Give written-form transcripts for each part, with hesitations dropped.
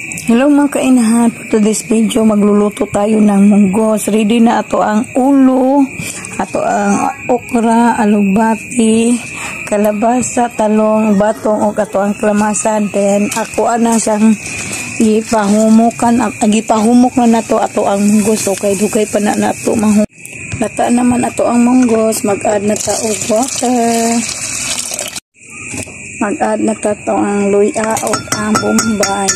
Hello mga kainahan, for today's video magluluto tayo ng munggos. Ready na ato ang ulo, ato ang okra, alugbati, kalabasa, talong, batong o ato ang klamasan. Then ako na siyang gipahumok na nato ato ang munggos. Okay, dugay pa na nato mahumok. Lata naman ato ang munggos, mag-add na ta og water. Mag-add na ta to ang luya o ang bombay.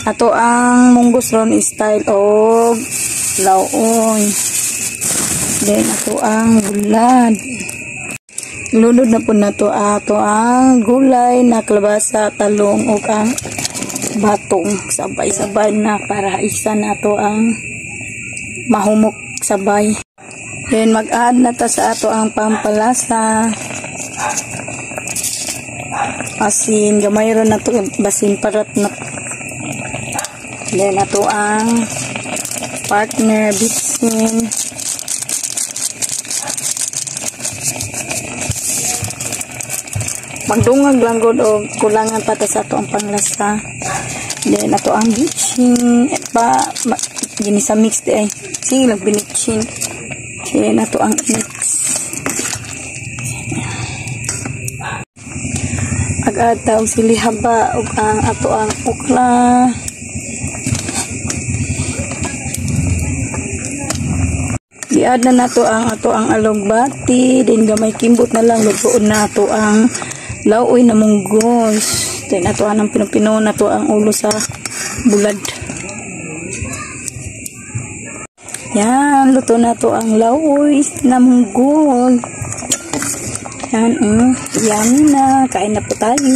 Ato ang munggos ron style og laoy. Then ato ang bulad. Ilunod na po na to ato ang gulay na kalabasa, talong ug ang batong. Sabay-sabay na para isa na to ang mahumok sabay. Then mag-add na ta sa ato ang pampalasa. Asin, gamay ron na to basin parat na. Then ato ang partner bitsin. Magdungag lang gud og kulangan pa ta sa ato ang panglasa. Then ato ang bitsin gini sa mix di ay. Sige lang binitsin. Then ato ang mix. Agad taog sili haba og ang ato ang okra. I-add na nato ang ato ang alugbati, din gamay kimbot na lang lutuon na ato ang laoy na munggos. Then ato ang pinupino na to ang ulo sa bulad. Yan, luto na to ang laoy na munggos. Yan, yan na, kain na po tayo.